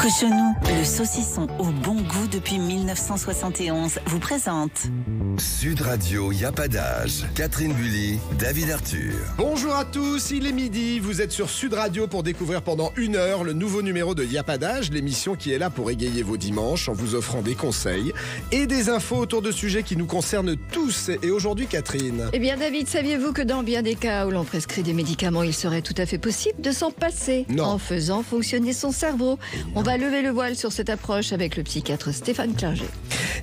Cochonou, le saucisson au bon goût depuis 1971, vous présente Sud Radio, y a pas d'âge. Catherine Bully, David Arthur. Bonjour à tous, il est midi, vous êtes sur Sud Radio pour découvrir pendant 1 heure le nouveau numéro de Y a pas d'âge, l'émission qui est là pour égayer vos dimanches en vous offrant des conseils et des infos autour de sujets qui nous concernent tous. Et aujourd'hui, Catherine. Eh bien David, saviez-vous que dans bien des cas où l'on prescrit des médicaments, il serait tout à fait possible de s'en passer en faisant fonctionner son cerveau? On va lever le voile sur cette approche avec le psychiatre Stéphane Clerget.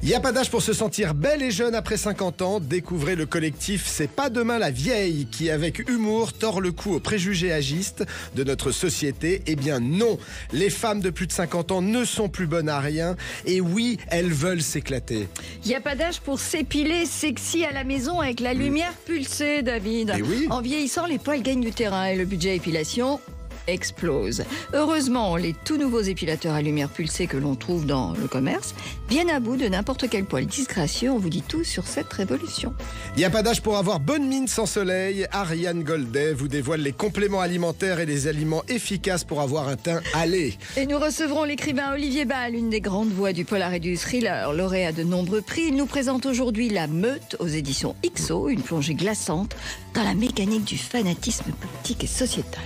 Y a pas d'âge pour se sentir belle et jeune après 50 ans. Découvrez le collectif C'est pas demain la vieille qui, avec humour, tord le cou aux préjugés agistes de notre société. Eh bien non, les femmes de plus de 50 ans ne sont plus bonnes à rien. Et oui, elles veulent s'éclater. Y a pas d'âge pour s'épiler sexy à la maison avec la lumière pulsée, David. Et oui. En vieillissant, les poils gagnent du terrain et le budget épilation explose. Heureusement, les tout nouveaux épilateurs à lumière pulsée que l'on trouve dans le commerce viennent à bout de n'importe quel poil disgracieux. On vous dit tout sur cette révolution. Il n'y a pas d'âge pour avoir bonne mine sans soleil. Ariane Goldet vous dévoile les compléments alimentaires et les aliments efficaces pour avoir un teint allé. Et nous recevrons l'écrivain Olivier Ball, une des grandes voix du polar et du thriller, lauréat de nombreux prix. Il nous présente aujourd'hui La Meute aux éditions XO, une plongée glaçante dans la mécanique du fanatisme politique et sociétal.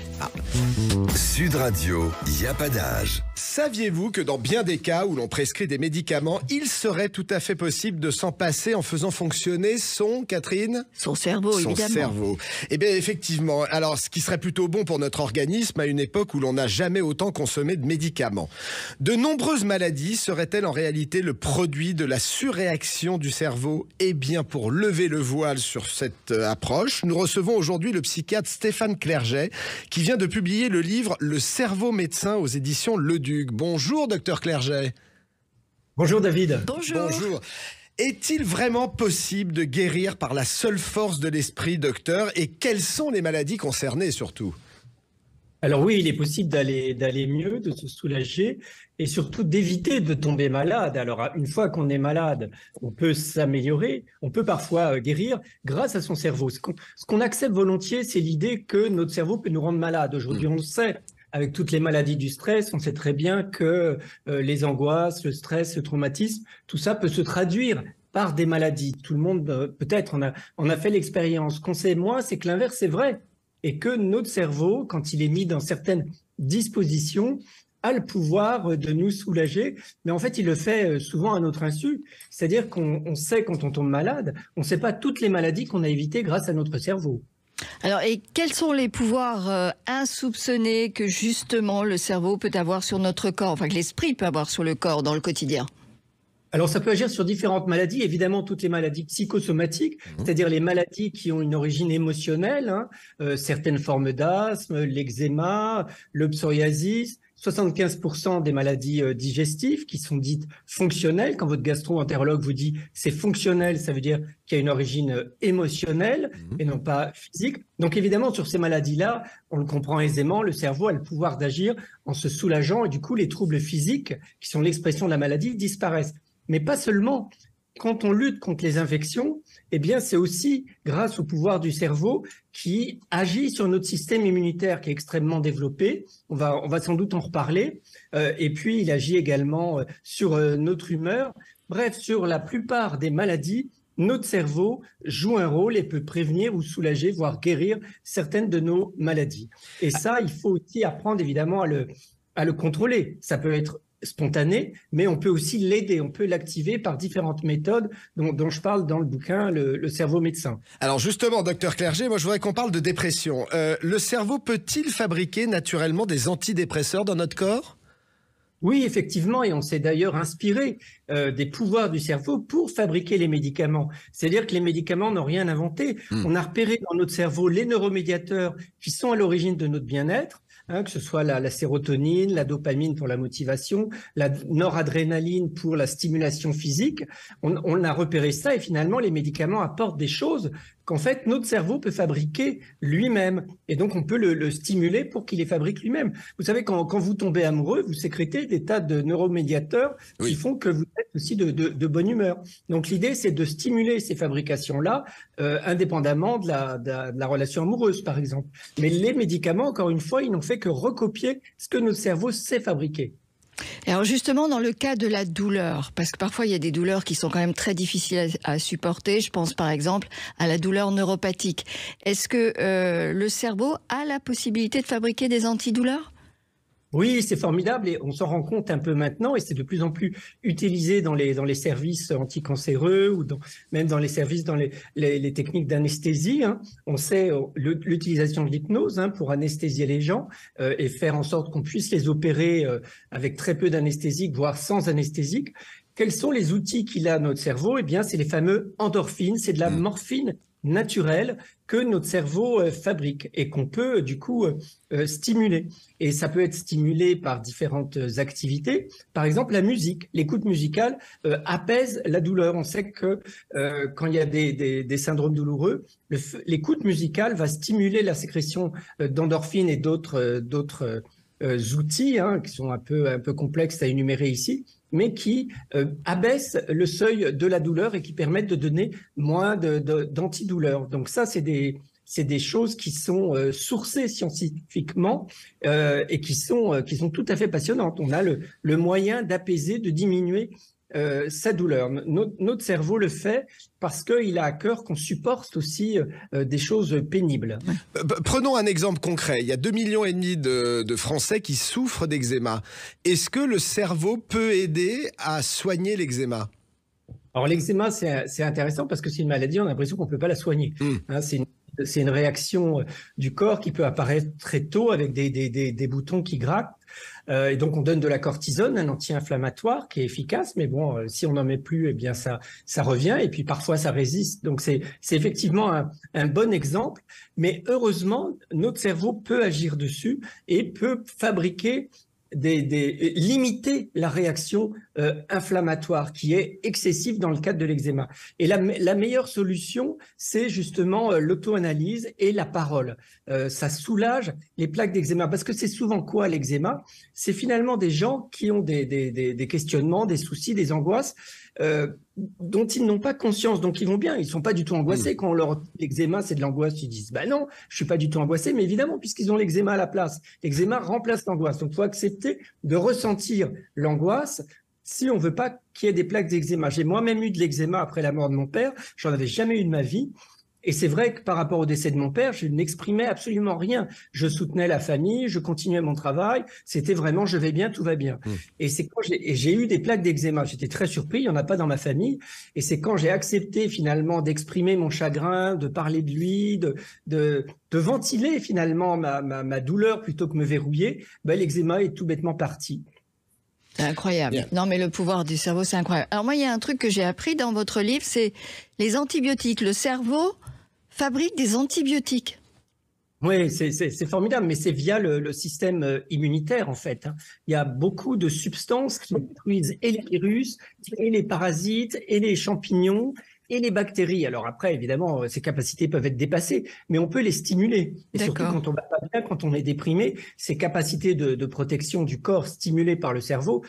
Sud Radio, y a pas d'âge. Saviez-vous que dans bien des cas où l'on prescrit des médicaments, il serait tout à fait possible de s'en passer en faisant fonctionner Catherine ? Son cerveau, évidemment. Son cerveau. Eh bien, effectivement. Alors, ce qui serait plutôt bon pour notre organisme à une époque où l'on n'a jamais autant consommé de médicaments. De nombreuses maladies seraient-elles en réalité le produit de la surréaction du cerveau ? Eh bien, pour lever le voile sur cette approche, nous recevons aujourd'hui le psychiatre Stéphane Clerget, qui vient de publier le livre Le cerveau médecin aux éditions Leduc. Bonjour, docteur Clerget. Bonjour, David. Bonjour. Est-il vraiment possible de guérir par la seule force de l'esprit, docteur? Et quelles sont les maladies concernées, surtout? Alors oui, il est possible d'aller mieux, de se soulager et surtout d'éviter de tomber malade. Alors une fois qu'on est malade, on peut s'améliorer, on peut parfois guérir grâce à son cerveau. Ce qu'on accepte volontiers, c'est l'idée que notre cerveau peut nous rendre malade. Aujourd'hui, on le sait. Avec toutes les maladies du stress, on sait très bien que les angoisses, le stress, le traumatisme, tout ça peut se traduire par des maladies. Tout le monde, peut-être, on a fait l'expérience. Ce qu'on sait moins, c'est que l'inverse est vrai. Et que notre cerveau, quand il est mis dans certaines dispositions, a le pouvoir de nous soulager. Mais en fait, il le fait souvent à notre insu. C'est-à-dire qu'on sait quand on tombe malade, on ne sait pas toutes les maladies qu'on a évitées grâce à notre cerveau. Alors, et quels sont les pouvoirs insoupçonnés que justement le cerveau peut avoir sur notre corps, enfin que l'esprit peut avoir sur le corps dans le quotidien? Alors, ça peut agir sur différentes maladies, évidemment toutes les maladies psychosomatiques, c'est-à-dire les maladies qui ont une origine émotionnelle, certaines formes d'asthme, l'eczéma, le psoriasis, 75% des maladies digestives qui sont dites fonctionnelles. Quand votre gastro-entérologue vous dit c'est fonctionnel, ça veut dire qu'il y a une origine émotionnelle et non pas physique. Donc évidemment, sur ces maladies-là, on le comprend aisément, le cerveau a le pouvoir d'agir en se soulageant et du coup, les troubles physiques, qui sont l'expression de la maladie, disparaissent. Mais pas seulement. Quand on lutte contre les infections, eh bien, c'est aussi grâce au pouvoir du cerveau qui agit sur notre système immunitaire qui est extrêmement développé. On va sans doute en reparler. Et puis, il agit également sur notre humeur. Bref, sur la plupart des maladies, notre cerveau joue un rôle et peut prévenir ou soulager, voire guérir certaines de nos maladies. Et ça, il faut aussi apprendre évidemment à le contrôler. Ça peut être spontané, mais on peut aussi l'aider, on peut l'activer par différentes méthodes dont je parle dans le bouquin Le cerveau médecin. Alors justement, docteur Clerget, moi je voudrais qu'on parle de dépression. Le cerveau peut-il fabriquer naturellement des antidépresseurs dans notre corps ? Oui, effectivement, et on s'est d'ailleurs inspiré des pouvoirs du cerveau pour fabriquer les médicaments. C'est-à-dire que les médicaments n'ont rien inventé. On a repéré dans notre cerveau les neuromédiateurs qui sont à l'origine de notre bien-être, que ce soit la sérotonine, la dopamine pour la motivation, la noradrénaline pour la stimulation physique. On a repéré ça et finalement, les médicaments apportent des choses qu'en fait, notre cerveau peut fabriquer lui-même. Et donc, on peut le stimuler pour qu'il les fabrique lui-même. Vous savez, quand vous tombez amoureux, vous sécrétez des tas de neuromédiateurs qui font que vous êtes aussi de bonne humeur. Donc, l'idée, c'est de stimuler ces fabrications-là, indépendamment de la relation amoureuse, par exemple. Mais les médicaments, encore une fois, ils n'ont fait que recopier ce que notre cerveau sait fabriquer. Alors justement, dans le cas de la douleur, parce que parfois il y a des douleurs qui sont quand même très difficiles à supporter, je pense par exemple à la douleur neuropathique. Est-ce que le cerveau a la possibilité de fabriquer des antidouleurs ? Oui, c'est formidable et on s'en rend compte un peu maintenant et c'est de plus en plus utilisé dans les services anticancéreux ou même dans les services dans les techniques d'anesthésie. Hein. On sait l'utilisation de l'hypnose pour anesthésier les gens et faire en sorte qu'on puisse les opérer avec très peu d'anesthésique, voire sans anesthésique. Quels sont les outils qu'il a notre cerveau? Eh bien, c'est les fameux endorphines, c'est de la morphine naturelle que notre cerveau fabrique et qu'on peut du coup stimuler. Et ça peut être stimulé par différentes activités. Par exemple, la musique, l'écoute musicale apaise la douleur. On sait que quand il y a des syndromes douloureux, l'écoute musicale va stimuler la sécrétion d'endorphines et d'autres outils qui sont un peu complexes à énumérer ici, mais qui abaissent le seuil de la douleur et qui permettent de donner moins d'antidouleurs. Donc ça, c'est des choses qui sont sourcées scientifiquement et qui sont tout à fait passionnantes. On a le moyen d'apaiser, de diminuer sa douleur. Notre cerveau le fait parce qu'il a à cœur qu'on supporte aussi des choses pénibles. Prenons un exemple concret. Il y a 2,5 millions de Français qui souffrent d'eczéma. Est-ce que le cerveau peut aider à soigner l'eczéma ? Alors l'eczéma, c'est intéressant parce que c'est une maladie, on a l'impression qu'on ne peut pas la soigner. C'est une réaction du corps qui peut apparaître très tôt avec des boutons qui grattent. Et donc, on donne de la cortisone, un anti-inflammatoire qui est efficace, mais bon, si on n'en met plus, eh bien, ça revient et puis parfois ça résiste. Donc, c'est effectivement un bon exemple, mais heureusement, notre cerveau peut agir dessus et peut fabriquer limiter la réaction inflammatoire qui est excessive dans le cadre de l'eczéma. Et la meilleure solution, c'est justement l'auto-analyse et la parole. Ça soulage les plaques d'eczéma. Parce que c'est souvent quoi l'eczéma? C'est finalement des gens qui ont des questionnements, des soucis, des angoisses dont ils n'ont pas conscience, donc ils vont bien, ils sont pas du tout angoissés. Quand on leur dit l'eczéma, c'est de l'angoisse, ils disent bah non, je suis pas du tout angoissé, mais évidemment, puisqu'ils ont l'eczéma à la place, l'eczéma remplace l'angoisse. Donc il faut accepter de ressentir l'angoisse si on veut pas qu'il y ait des plaques d'eczéma. J'ai moi-même eu de l'eczéma après la mort de mon père, j'en avais jamais eu de ma vie. Et c'est vrai que par rapport au décès de mon père, je n'exprimais absolument rien. Je soutenais la famille, je continuais mon travail. C'était vraiment, je vais bien, tout va bien. Et c'est quand j'ai eu des plaques d'eczéma. J'étais très surpris, il n'y en a pas dans ma famille. Et c'est quand j'ai accepté finalement d'exprimer mon chagrin, de parler de lui, de ventiler finalement ma douleur plutôt que me verrouiller, l'eczéma est tout bêtement parti. C'est incroyable. Bien. Non, mais le pouvoir du cerveau, c'est incroyable. Alors moi, il y a un truc que j'ai appris dans votre livre, c'est les antibiotiques. Le cerveau fabrique des antibiotiques. Oui, c'est formidable, mais c'est via le système immunitaire, en fait. Il y a beaucoup de substances qui détruisent et les virus, et les parasites, et les champignons, et les bactéries. Alors après, évidemment, ces capacités peuvent être dépassées, mais on peut les stimuler. Et surtout quand on va pas bien, quand on est déprimé, ces capacités de protection du corps stimulées par le cerveau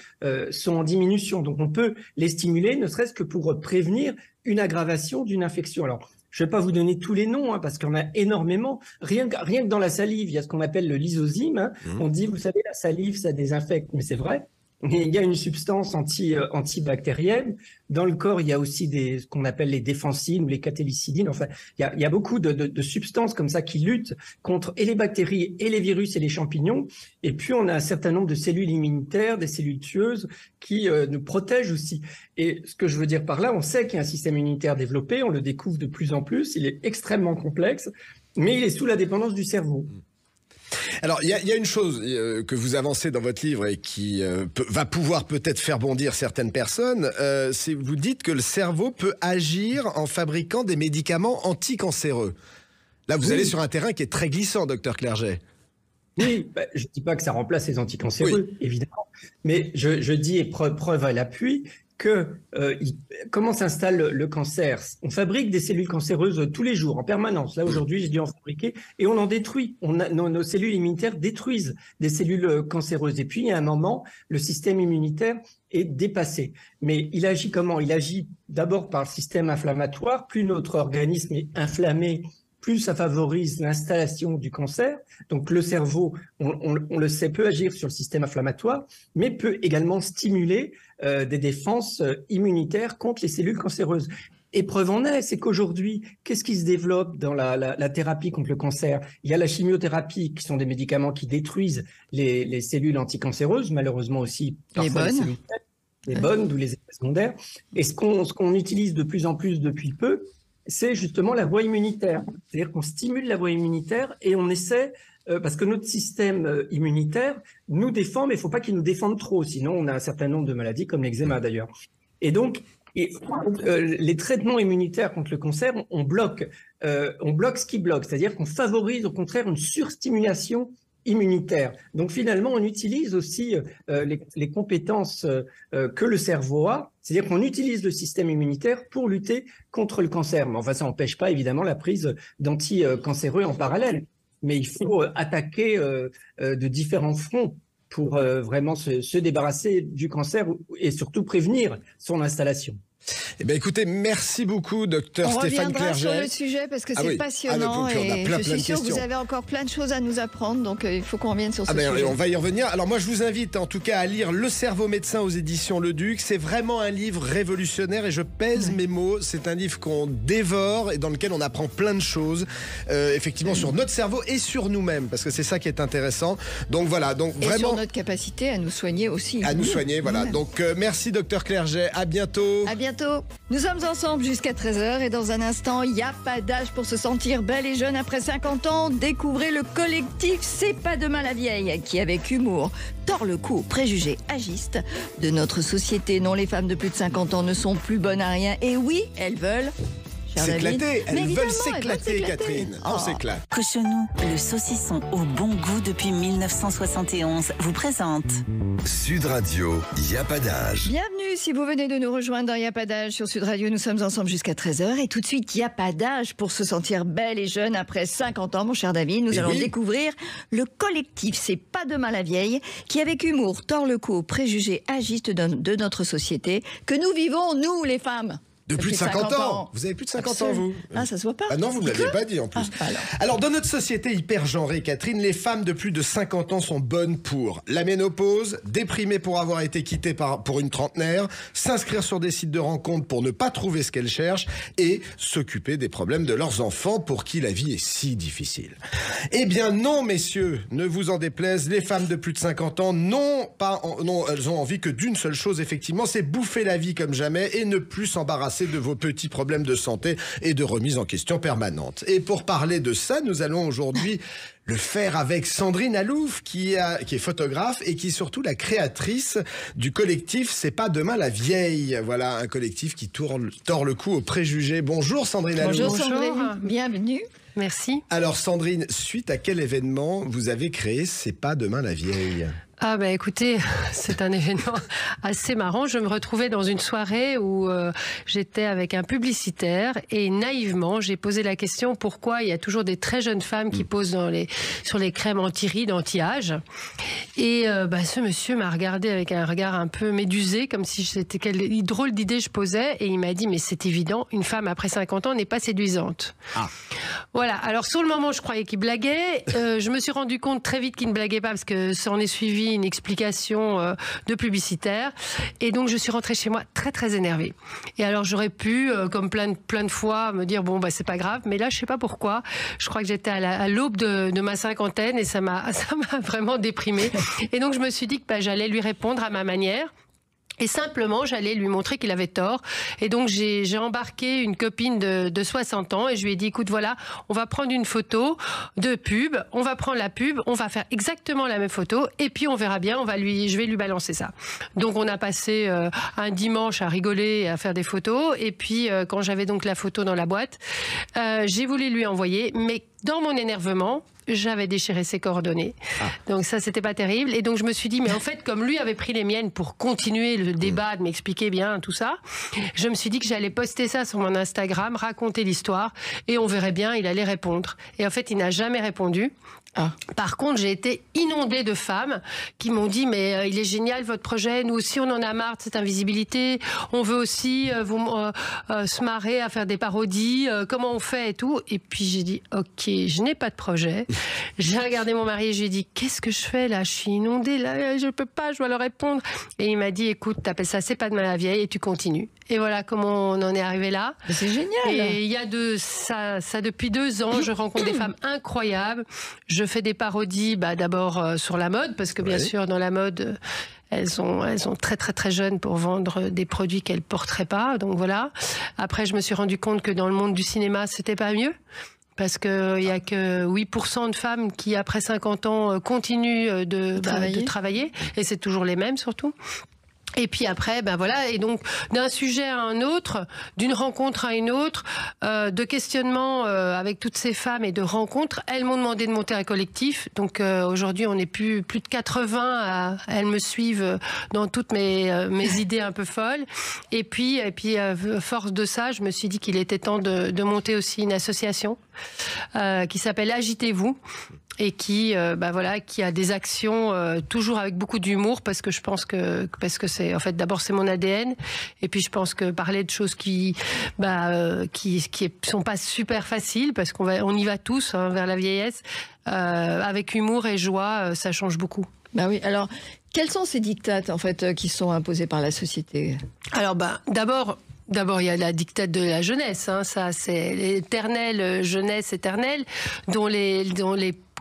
sont en diminution. Donc on peut les stimuler, ne serait-ce que pour prévenir une aggravation d'une infection. Alors, je ne vais pas vous donner tous les noms, parce qu'il y en a énormément. Rien que dans la salive, il y a ce qu'on appelle le lysozyme. On dit, vous savez, la salive, ça désinfecte, mais c'est vrai. Mais il y a une substance antibactérienne. Dans le corps, il y a aussi ce qu'on appelle les défensines ou les catélicidines. Enfin, il y a beaucoup de substances comme ça qui luttent contre et les bactéries et les virus et les champignons. Et puis, on a un certain nombre de cellules immunitaires, des cellules tueuses qui nous protègent aussi. Et ce que je veux dire par là, on sait qu'il y a un système immunitaire développé. On le découvre de plus en plus. Il est extrêmement complexe, mais il est sous la dépendance du cerveau. Alors, il y a une chose que vous avancez dans votre livre et qui va pouvoir peut-être faire bondir certaines personnes, c'est vous dites que le cerveau peut agir en fabriquant des médicaments anticancéreux. Là, vous allez sur un terrain qui est très glissant, docteur Clerget. Oui, je ne dis pas que ça remplace les anticancéreux, évidemment, mais je dis, et preuve à l'appui, comment s'installe le cancer? On fabrique des cellules cancéreuses tous les jours, en permanence. Là, aujourd'hui, j'ai dû en fabriquer et on en détruit. Nos cellules immunitaires détruisent des cellules cancéreuses. Et puis, il y a un moment, le système immunitaire est dépassé. Mais il agit comment? Il agit d'abord par le système inflammatoire. Plus notre organisme est inflammé, plus ça favorise l'installation du cancer. Donc le cerveau, on le sait, peut agir sur le système inflammatoire, mais peut également stimuler des défenses immunitaires contre les cellules cancéreuses. Et preuve en est, c'est qu'aujourd'hui, qu'est-ce qui se développe dans la thérapie contre le cancer? Il y a la chimiothérapie, qui sont des médicaments qui détruisent les cellules anticancéreuses, malheureusement aussi parfois les bonnes, d'où les effets secondaires. Et ce qu'on utilise de plus en plus depuis peu, c'est justement la voie immunitaire. C'est-à-dire qu'on stimule la voie immunitaire et on essaie, parce que notre système immunitaire nous défend, mais il ne faut pas qu'il nous défende trop, sinon on a un certain nombre de maladies, comme l'eczéma d'ailleurs. Et donc, les traitements immunitaires contre le cancer, on bloque ce qui bloque, c'est-à-dire qu'on favorise au contraire une surstimulation immunitaire. Donc finalement, on utilise aussi les compétences que le cerveau a, c'est-à-dire qu'on utilise le système immunitaire pour lutter contre le cancer. Mais enfin, ça n'empêche pas évidemment la prise d'anticancéreux en parallèle. Mais il faut attaquer de différents fronts pour vraiment se débarrasser du cancer et surtout prévenir son installation. Eh bien, écoutez, merci beaucoup, docteur Stéphane Clerget. On reviendra sur le sujet parce que c'est passionnant et je suis sûre que vous avez encore plein de choses à nous apprendre, donc il faut qu'on revienne sur ce sujet. On va y revenir. Alors moi, je vous invite en tout cas à lire Le cerveau médecin aux éditions Le Duc. C'est vraiment un livre révolutionnaire et je pèse mes mots. C'est un livre qu'on dévore et dans lequel on apprend plein de choses, effectivement, sur notre cerveau et sur nous-mêmes, parce que c'est ça qui est intéressant. Donc voilà, donc et vraiment sur notre capacité à nous soigner aussi. À nous soigner, voilà. Donc merci, docteur Clerget. À bientôt. À bientôt. Nous sommes ensemble jusqu'à 13h et dans un instant, il n'y a pas d'âge pour se sentir belle et jeune après 50 ans. Découvrez le collectif C'est pas demain la vieille qui, avec humour, tord le cou aux préjugés agistes de notre société. Non, les femmes de plus de 50 ans ne sont plus bonnes à rien. Et oui, elles veulent s'éclater. Elles veulent s'éclater, Catherine. On s'éclate. Cochonou, le saucisson au bon goût depuis 1971, vous présente Sud Radio, y a pas d'âge. Bienvenue si vous venez de nous rejoindre dans Y a pas d'âge sur Sud Radio. Nous sommes ensemble jusqu'à 13h et tout de suite, y a pas d'âge pour se sentir belle et jeune après 50 ans, mon cher David. Nous allons découvrir le collectif C'est pas demain la vieille qui, avec humour, tord le cou aux préjugés agistes de notre société que nous vivons, nous les femmes. De plus de 50 ans. Vous avez plus de 50 ans, vous? Ah, ça se voit pas. Ah non, vous ne l'avez pas dit en plus. Alors, dans notre société hyper genrée, Catherine, les femmes de plus de 50 ans sont bonnes pour la ménopause, déprimées pour avoir été quittées pour une trentenaire, s'inscrire sur des sites de rencontres pour ne pas trouver ce qu'elles cherchent et s'occuper des problèmes de leurs enfants pour qui la vie est si difficile. Eh bien non, messieurs, ne vous en déplaise, les femmes de plus de 50 ans elles ont envie que d'une seule chose, effectivement, c'est bouffer la vie comme jamais et ne plus s'embarrasser de vos petits problèmes de santé et de remise en question permanente. Et pour parler de ça, nous allons aujourd'hui le faire avec Sandrine Alouf, qui est photographe et qui est surtout la créatrice du collectif C'est pas demain la vieille. Voilà, un collectif qui tord le cou aux préjugés. Bonjour Sandrine Alouf. Bonjour Sandrine, bienvenue. Merci. Alors Sandrine, suite à quel événement vous avez créé C'est pas demain la vieille ? Ah bah écoutez, c'est un événement assez marrant. Je me retrouvais dans une soirée où j'étais avec un publicitaire et naïvement, j'ai posé la question pourquoi il y a toujours des très jeunes femmes qui posent sur les crèmes anti-rides, anti-âge. Et ce monsieur m'a regardé avec un regard un peu médusé, comme si c'était quelle drôle d'idée je posais. Et il m'a dit, mais c'est évident, une femme après 50 ans n'est pas séduisante. Ah. Voilà, alors sur le moment, je croyais qu'il blaguait. Je me suis rendu compte très vite qu'il ne blaguait pas parce que ça en est suivi une explication de publicitaire. Et donc, je suis rentrée chez moi très, très énervée. Et alors, j'aurais pu, comme plein de fois, me dire, bon, c'est pas grave. Mais là, je sais pas pourquoi. Je crois que j'étais à l'aube de ma cinquantaine et ça m'a vraiment déprimée. Et donc, je me suis dit que j'allais lui répondre à ma manière. Et simplement, j'allais lui montrer qu'il avait tort. Et donc, j'ai embarqué une copine de 60 ans et je lui ai dit, écoute, voilà, on va prendre une photo de pub, on va prendre la pub, on va faire exactement la même photo et puis on verra bien, je vais lui balancer ça. Donc, on a passé un dimanche à rigoler et à faire des photos. Et puis, quand j'avais donc la photo dans la boîte, j'ai voulu lui envoyer, mais dans mon énervement, j'avais déchiré ses coordonnées. Ah. Donc ça, c'était pas terrible. Et donc je me suis dit, mais en fait, comme lui avait pris les miennes pour continuer le débat, de m'expliquer bien tout ça, je me suis dit que j'allais poster ça sur mon Instagram, raconter l'histoire, et on verrait bien, il allait répondre. Et en fait, il n'a jamais répondu. Par contre, j'ai été inondée de femmes qui m'ont dit mais il est génial votre projet, nous aussi on en a marre de cette invisibilité, on veut aussi se marrer à faire des parodies, comment on fait et tout. Et puis j'ai dit ok, je n'ai pas de projet. J'ai regardé mon mari et j'ai dit qu'est-ce que je fais là, je suis inondée là, je peux pas, je dois leur répondre. Et il m'a dit écoute, t'appelles ça c'est pas de mal à la vieille et tu continues. Et voilà comment on en est arrivé là. C'est génial. Et il y a ça depuis 2 ans, je rencontre des femmes incroyables. Je fais des parodies, d'abord sur la mode, parce que bien sûr dans la mode, elles sont très très très jeunes pour vendre des produits qu'elles porteraient pas. Donc voilà. Après, je me suis rendu compte que dans le monde du cinéma, c'était pas mieux. Parce qu'il n'y a que 8% de femmes qui, après 50 ans, continuent de travailler. Et c'est toujours les mêmes, surtout. Et puis après, voilà, et donc d'un sujet à un autre, d'une rencontre à une autre, de questionnement avec toutes ces femmes et de rencontres, elles m'ont demandé de monter un collectif. Donc aujourd'hui, on est plus de 80. Elles me suivent dans toutes mes idées un peu folles. Et puis force de ça, je me suis dit qu'il était temps de monter aussi une association qui s'appelle Agitez-vous. Et qui a des actions toujours avec beaucoup d'humour parce que je pense que c'est en fait d'abord c'est mon ADN et puis je pense que parler de choses qui sont pas super faciles parce qu'on y va tous vers la vieillesse avec humour et joie, ça change beaucoup. Bah oui. Alors quels sont ces dictats en fait qui sont imposés par la société? Alors D'abord, il y a la dictate de la jeunesse, ça c'est l'éternelle jeunesse éternelle dont les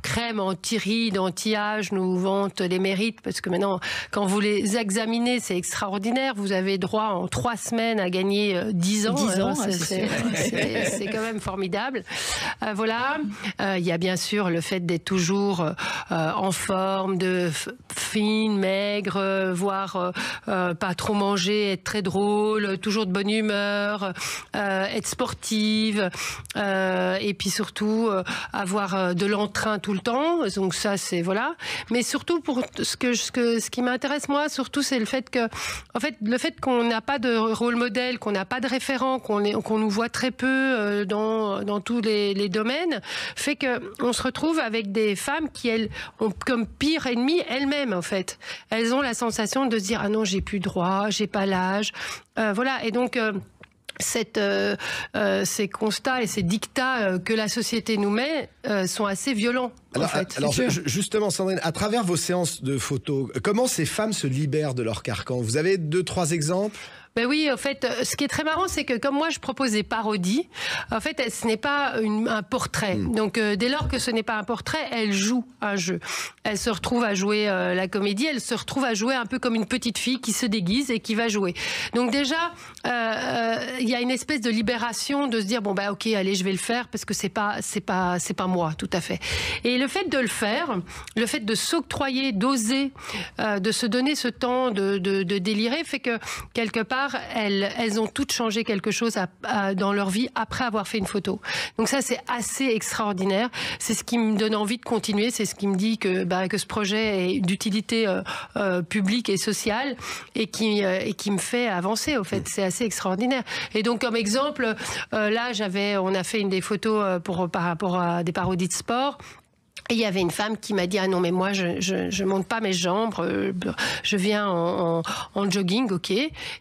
crèmes anti-rides, anti-âge nous vantent les mérites parce que maintenant, quand vous les examinez, c'est extraordinaire. Vous avez droit en 3 semaines à gagner 10 ans. 10 ans, c'est quand même formidable. Voilà. Il y a bien sûr le fait d'être toujours en forme, de fine, maigre, voire pas trop manger, être très drôle, toujours de bonne humeur, être sportive, et puis surtout avoir de l'entrain tout le temps. Donc ça, c'est voilà. Mais surtout pour ce qui m'intéresse moi, surtout c'est le fait qu'on n'a pas de rôle modèle, qu'on n'a pas de référent, qu'on nous voit très peu dans tous les domaines, fait que on se retrouve avec des femmes qui elles ont comme pire ennemi elles-mêmes en fait. Elles ont la sensation de se dire ah non j'ai plus droit, j'ai pas l'âge, voilà et donc ces constats et ces dictats que la société nous met sont assez violents. Alors justement, Sandrine, à travers vos séances de photos, comment ces femmes se libèrent de leur carcan? Vous avez 2-3 exemples? Ben oui, en fait, ce qui est très marrant, c'est que comme moi, je propose des parodies, en fait, ce n'est pas un portrait. Donc, dès lors que ce n'est pas un portrait, elle joue un jeu. Elle se retrouve à jouer la comédie, elle se retrouve à jouer un peu comme une petite fille qui se déguise et qui va jouer. Donc déjà, il y a une espèce de libération de se dire bon ok, allez, je vais le faire parce que c'est pas moi, tout à fait. Et le fait de le faire, le fait de s'octroyer, d'oser, de se donner ce temps de délirer, fait que quelque part elles ont toutes changé quelque chose dans leur vie après avoir fait une photo. Donc ça, c'est assez extraordinaire. C'est ce qui me donne envie de continuer. C'est ce qui me dit que ce projet est d'utilité publique et sociale et qui me fait avancer. Au fait, c'est assez extraordinaire. Et donc, comme exemple, là, on a fait des photos par rapport à des parodies de sport. Et il y avait une femme qui m'a dit ah non mais moi je monte pas mes jambes, je viens en jogging, ok.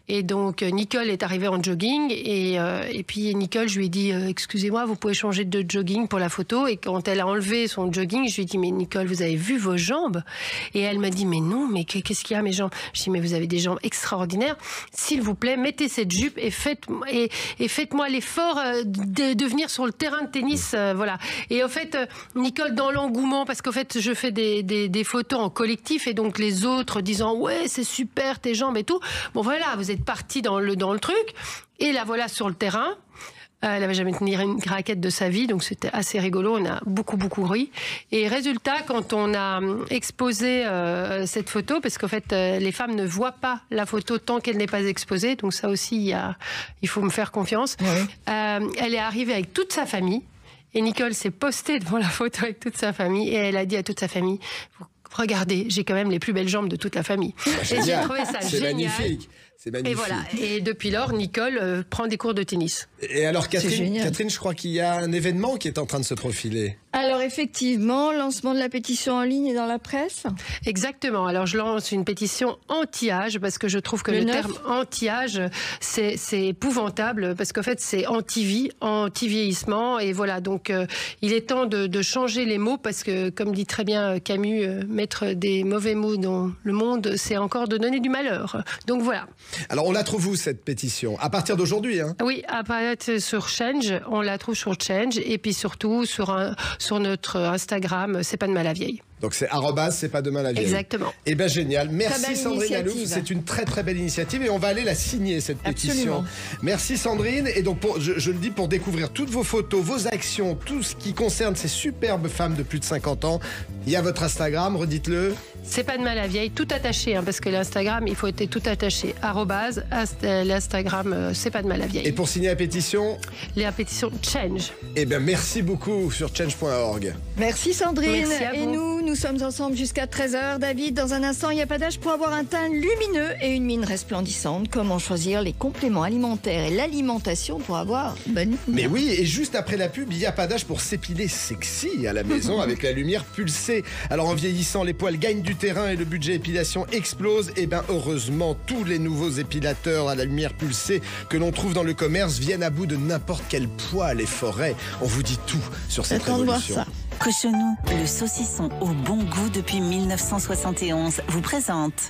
Et donc Nicole est arrivée en jogging et puis Nicole, je lui ai dit excusez-moi, vous pouvez changer de jogging pour la photo. Et quand elle a enlevé son jogging, je lui ai dit mais Nicole, vous avez vu vos jambes? Et elle m'a dit mais non, mais qu'est-ce qu'il y a mes jambes? Je lui ai dit mais vous avez des jambes extraordinaires, s'il vous plaît mettez cette jupe et faites-moi l'effort de venir sur le terrain de tennis, voilà. Et au fait Nicole, dans l'engouement, parce qu'en fait je fais des photos en collectif et donc les autres disant ouais c'est super tes jambes et tout, bon voilà, vous êtes partis dans le truc et la voilà sur le terrain. Elle n'avait jamais tenu une raquette de sa vie, donc c'était assez rigolo, on a beaucoup ri. Et résultat, quand on a exposé cette photo, parce qu'en fait les femmes ne voient pas la photo tant qu'elle n'est pas exposée, donc ça aussi il faut me faire confiance. Elle est arrivée avec toute sa famille. Et Nicole s'est postée devant la photo avec toute sa famille et elle a dit à toute sa famille regardez, j'ai quand même les plus belles jambes de toute la famille. Et j'ai trouvé ça génial. Magnifique. C'est magnifique. Et voilà. Et depuis lors, Nicole prend des cours de tennis. Et alors Catherine, génial. je crois qu'il y a un événement qui est en train de se profiler. Alors effectivement, lancement de la pétition en ligne et dans la presse. Exactement. Alors je lance une pétition anti-âge parce que je trouve que le 9. terme anti-âge, c'est épouvantable parce qu'en fait c'est anti-vie, anti-vieillissement. Et voilà, donc il est temps de changer les mots parce que, comme dit très bien Camus, mettre des mauvais mots dans le monde, c'est encore de donner du malheur. Donc voilà. Alors on la trouve où cette pétition? À partir d'aujourd'hui, hein? Oui, apparaître sur Change, on la trouve sur Change et puis surtout sur notre Instagram, c'est pas de mal à vieille. Donc c'est c'est pas demain la vieille. Exactement. Eh bien génial. Merci belle Sandrine Alouf. initiative. C'est une très très belle initiative et on va aller la signer cette pétition. Absolument. Merci Sandrine. Et donc je le dis, pour découvrir toutes vos photos, vos actions, tout ce qui concerne ces superbes femmes de plus de 50 ans, il y a votre Instagram, redites-le. C'est pas de mal à vieille, tout attaché, parce que l'Instagram, il faut être tout attaché. L'Instagram, c'est pas de mal à vieille. Et pour signer la pétition, La pétition Change. eh bien merci beaucoup sur change.org. Merci Sandrine. Merci à Et vous. nous sommes ensemble jusqu'à 13h. David, dans un instant, il n'y a pas d'âge pour avoir un teint lumineux et une mine resplendissante. Comment choisir les compléments alimentaires et l'alimentation pour avoir bonne mine. Mais oui, et juste après la pub, il n'y a pas d'âge pour s'épiler sexy à la maison avec la lumière pulsée. Alors en vieillissant, les poils gagnent du terrain et le budget épilation explose. Et bien heureusement, tous les nouveaux épilateurs à la lumière pulsée que l'on trouve dans le commerce viennent à bout de n'importe quel poil et forêt. On vous dit tout sur cette Attends de voir révolution. ça. Cochonou, le saucisson au bon goût depuis 1971, vous présente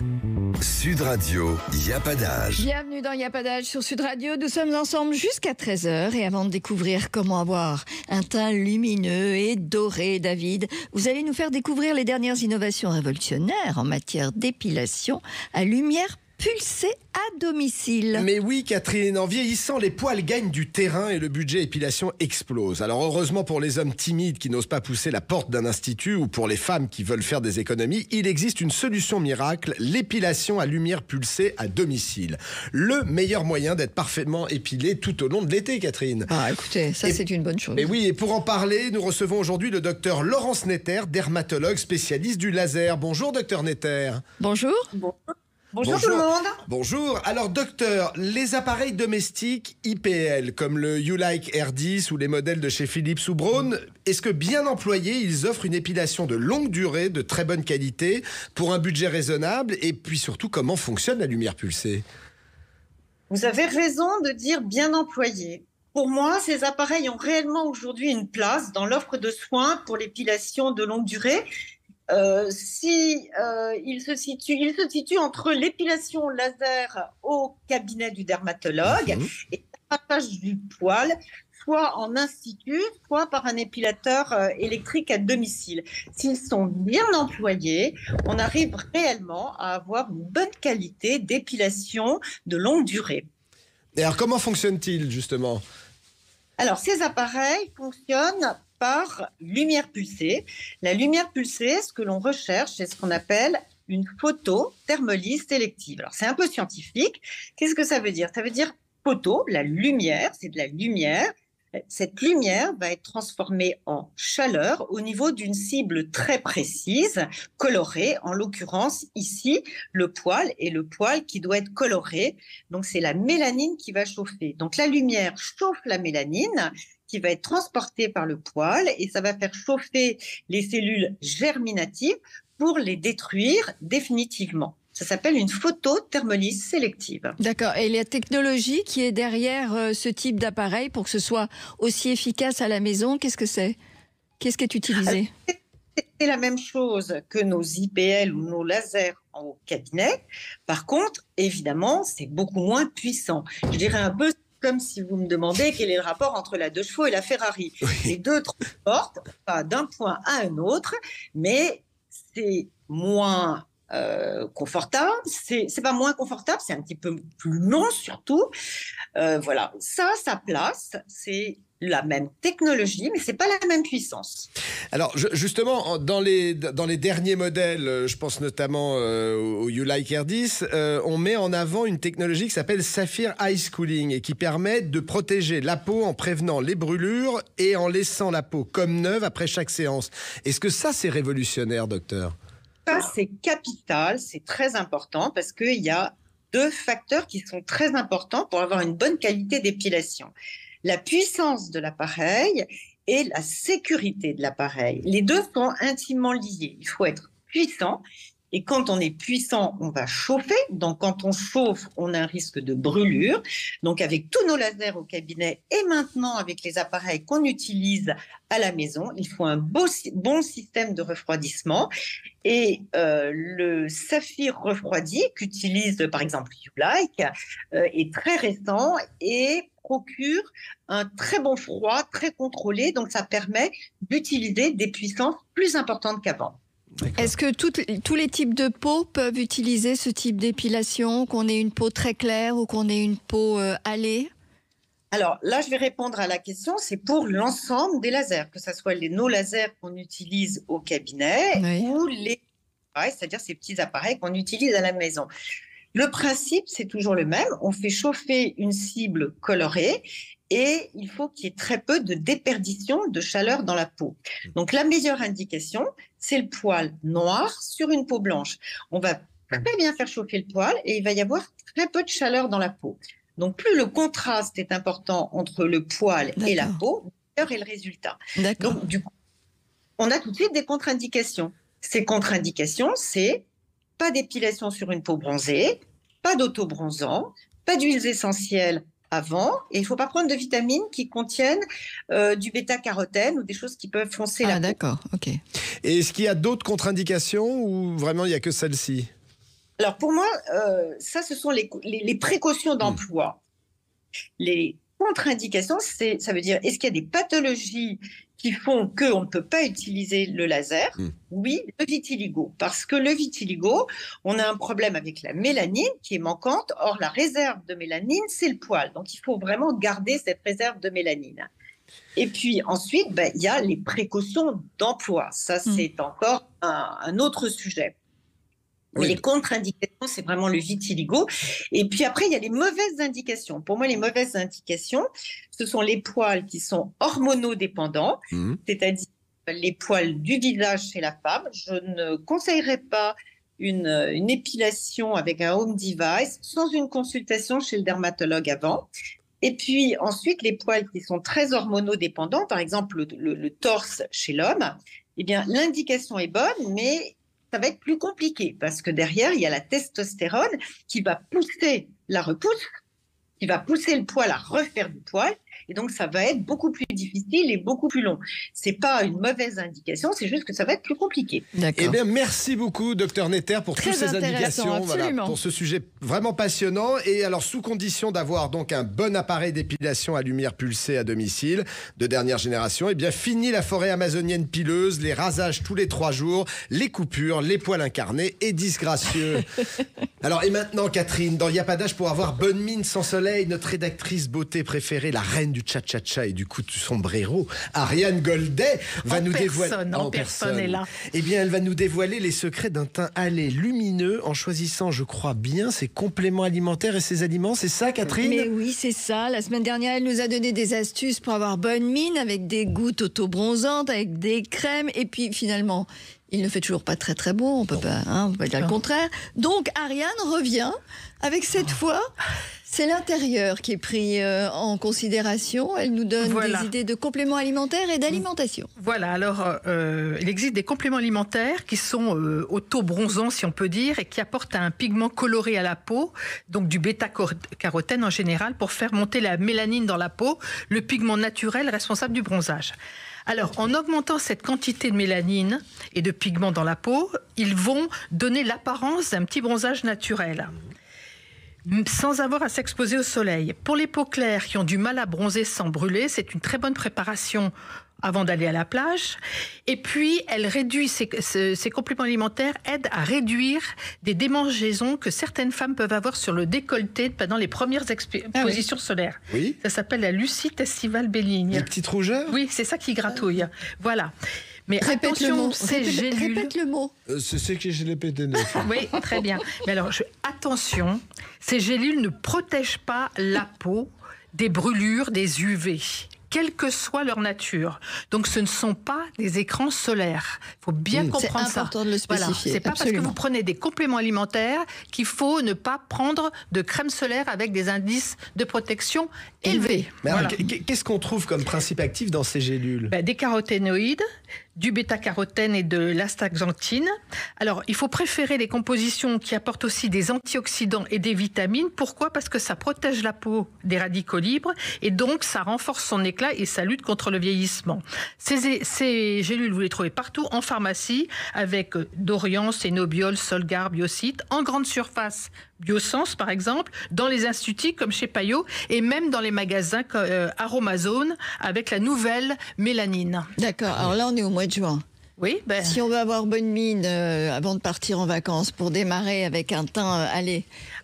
Sud Radio, y a pas d'âge. Bienvenue dans Y a pas d'âge sur Sud Radio. Nous sommes ensemble jusqu'à 13h. Et avant de découvrir comment avoir un teint lumineux et doré, David, vous allez nous faire découvrir les dernières innovations révolutionnaires en matière d'épilation à lumière pulsée à domicile. Mais oui, Catherine, en vieillissant, les poils gagnent du terrain et le budget épilation explose. Alors heureusement pour les hommes timides qui n'osent pas pousser la porte d'un institut ou pour les femmes qui veulent faire des économies, il existe une solution miracle, l'épilation à lumière pulsée à domicile. Le meilleur moyen d'être parfaitement épilé tout au long de l'été, Catherine. Ah, écoutez, ça Et- c'est une bonne chose. Et oui, et pour en parler, nous recevons aujourd'hui le docteur Laurence Netter, dermatologue spécialiste du laser. Bonjour, docteur Netter. Bonjour. Bonjour tout le monde. Bonjour. Alors docteur, les appareils domestiques IPL comme le YouLike R10 ou les modèles de chez Philips ou Braun, est-ce que bien employés, ils offrent une épilation de longue durée, de très bonne qualité, pour un budget raisonnable? Et puis surtout, comment fonctionne la lumière pulsée? Vous avez raison de dire bien employé. Pour moi, ces appareils ont réellement aujourd'hui une place dans l'offre de soins pour l'épilation de longue durée. Il se situe entre l'épilation laser au cabinet du dermatologue et le passage du poil, soit en institut, soit par un épilateur électrique à domicile. S'ils sont bien employés, on arrive réellement à avoir une bonne qualité d'épilation de longue durée. Et alors comment fonctionne-t-il justement? Alors, ces appareils fonctionnent par lumière pulsée. La lumière pulsée, ce que l'on recherche, c'est ce qu'on appelle une photothermolyse sélective. Alors, c'est un peu scientifique. Qu'est-ce que ça veut dire? Ça veut dire photo, la lumière, c'est de la lumière. Cette lumière va être transformée en chaleur au niveau d'une cible très précise, colorée, en l'occurrence ici, le poil, et le poil qui doit être coloré. Donc, c'est la mélanine qui va chauffer. Donc, la lumière chauffe la mélanine qui va être transportée par le poil et ça va faire chauffer les cellules germinatives pour les détruire définitivement. Ça s'appelle une photothermolyse sélective. D'accord. Et la technologie qui est derrière ce type d'appareil pour que ce soit aussi efficace à la maison, qu'est-ce que c'est? Qu'est-ce qui est utilisé? C'est la même chose que nos IPL ou nos lasers au cabinet. Par contre, évidemment, c'est beaucoup moins puissant. Je dirais un peu comme si vous me demandez quel est le rapport entre la 2 chevaux et la Ferrari. Oui. Les deux transportent pas d'un point à un autre, mais c'est moins confortable. C'est pas moins confortable, c'est un petit peu plus long surtout. Voilà, ça a sa place. C'est la même technologie, mais c'est pas la même puissance. Alors justement, dans les derniers modèles, je pense notamment au YouLike R10, on met en avant une technologie qui s'appelle Saphir Ice Cooling et qui permet de protéger la peau en prévenant les brûlures et en laissant la peau comme neuve après chaque séance. Est-ce que ça, c'est révolutionnaire, docteur? Ça, c'est capital, c'est très important parce qu'il y a 2 facteurs qui sont très importants pour avoir une bonne qualité d'épilation. La puissance de l'appareil et la sécurité de l'appareil. Les 2 sont intimement liés. Il faut être puissant. Et quand on est puissant, on va chauffer. Donc, quand on chauffe, on a un risque de brûlure. Donc, avec tous nos lasers au cabinet et maintenant avec les appareils qu'on utilise à la maison, il faut un bon système de refroidissement. Et le Saphir refroidi qu'utilise par exemple YouLike est très récent et procure un très bon froid, très contrôlé. Donc, ça permet d'utiliser des puissances plus importantes qu'avant. Est-ce que tous les types de peau peuvent utiliser ce type d'épilation, qu'on ait une peau très claire ou qu'on ait une peau hâlée? Alors là, je vais répondre à la question, c'est pour l'ensemble des lasers, que ce soit nos lasers qu'on utilise au cabinet ou c'est-à-dire ces petits appareils qu'on utilise à la maison. Le principe, c'est toujours le même, on fait chauffer une cible colorée et il faut qu'il y ait très peu de déperdition de chaleur dans la peau. Donc la meilleure indication, c'est le poil noir sur une peau blanche. On va très bien faire chauffer le poil et il va y avoir très peu de chaleur dans la peau. Donc plus le contraste est important entre le poil et la peau, meilleur est le résultat. Donc du coup, on a tout de suite des contre-indications. Ces contre-indications, c'est pas d'épilation sur une peau bronzée, pas d'autobronzant, pas d'huiles essentielles avant, et il ne faut pas prendre de vitamines qui contiennent du bêta-carotène ou des choses qui peuvent foncer la peau. D'accord, ok. Et est-ce qu'il y a d'autres contre-indications ou vraiment il n'y a que celle-ci? Alors pour moi, ça ce sont les précautions d'emploi. Les contre-indications, ça veut dire est-ce qu'il y a des pathologies qui font qu'on ne peut pas utiliser le laser? Oui, le vitiligo. Parce que le vitiligo, on a un problème avec la mélanine qui est manquante. Or, la réserve de mélanine, c'est le poil. Donc, il faut vraiment garder cette réserve de mélanine. Et puis ensuite, il y a les précautions d'emploi. Ça, c'est encore un autre sujet. Mais les contre-indications, c'est vraiment le vitiligo. Et puis après, il y a les mauvaises indications. Pour moi, les mauvaises indications, ce sont les poils qui sont hormonodépendants, c'est-à-dire les poils du visage chez la femme. Je ne conseillerais pas une épilation avec un home device sans une consultation chez le dermatologue avant. Et puis ensuite, les poils qui sont très hormonodépendants, par exemple le torse chez l'homme, eh bien, l'indication est bonne, mais ça va être plus compliqué parce que derrière, il y a la testostérone qui va pousser la repousse, qui va pousser le poil à refaire du poil. Et donc, ça va être beaucoup plus difficile et beaucoup plus long. Ce n'est pas une mauvaise indication, c'est juste que ça va être plus compliqué. Eh bien, merci beaucoup, Dr Netter, pour toutes ces indications, pour ce sujet vraiment passionnant. Et alors, sous condition d'avoir donc un bon appareil d'épilation à lumière pulsée à domicile, de dernière génération, eh bien, fini la forêt amazonienne pileuse, les rasages tous les 3 jours, les coupures, les poils incarnés et disgracieux. Alors, et maintenant, Catherine, dans Y'a pas d'âge pour avoir bonne mine sans soleil, notre rédactrice beauté préférée, la reine du cha-cha-cha et du coup du sombrero, Ariane Goldet va nous dévoiler. En personne est là. Eh bien, elle va nous dévoiler les secrets d'un teint hâlé lumineux en choisissant, je crois bien, ses compléments alimentaires et ses aliments. C'est ça, Catherine? Mais oui, c'est ça. La semaine dernière, elle nous a donné des astuces pour avoir bonne mine avec des gouttes auto-bronzantes, avec des crèmes. Et puis finalement, il ne fait toujours pas très très beau. On peut pas dire le contraire. Donc Ariane revient avec cette fois. C'est l'intérieur qui est pris en considération. Elle nous donne des idées de compléments alimentaires et d'alimentation. Voilà, alors il existe des compléments alimentaires qui sont auto-bronzants, si on peut dire, et qui apportent un pigment coloré à la peau, donc du bêta-carotène en général, pour faire monter la mélanine dans la peau, le pigment naturel responsable du bronzage. Alors, en augmentant cette quantité de mélanine et de pigment dans la peau, ils vont donner l'apparence d'un petit bronzage naturel, sans avoir à s'exposer au soleil. Pour les peaux claires qui ont du mal à bronzer sans brûler, c'est une très bonne préparation avant d'aller à la plage. Et puis, elle réduit ces compléments alimentaires aident à réduire des démangeaisons que certaines femmes peuvent avoir sur le décolleté pendant les premières expositions solaires. Oui. Ça s'appelle la lucite estivale bénigne. Les petites rougeurs? Oui, c'est ça qui gratouille. Voilà. Mais Répète attention, le ces gélules... Répète le mot. C'est que je l'ai pété. Oui, très bien. Mais alors, attention, ces gélules ne protègent pas la peau des brûlures, des UV. quelle que soit leur nature. Donc ce ne sont pas des écrans solaires. Il faut bien comprendre ça. C'est important de le spécifier. Voilà. C'est pas parce que vous prenez des compléments alimentaires qu'il faut ne pas prendre de crème solaire avec des indices de protection élevés. Voilà. Qu'est-ce qu'on trouve comme principe actif dans ces gélules? Des caroténoïdes, du bêta-carotène et de l'astaxanthine. Alors, il faut préférer les compositions qui apportent aussi des antioxydants et des vitamines. Pourquoi? Parce que ça protège la peau des radicaux libres et donc ça renforce son éclat et ça lutte contre le vieillissement. Ces gélules, vous les trouvez partout en pharmacie avec Dorian, Cénobiol, Solgar, Biocite, en grande surface. Biosens, par exemple, dans les instituts comme chez Payot et même dans les magasins Aromazone avec la nouvelle mélanine. D'accord. Alors là, on est au mois de juin. Oui, si on veut avoir bonne mine avant de partir en vacances pour démarrer avec un teint,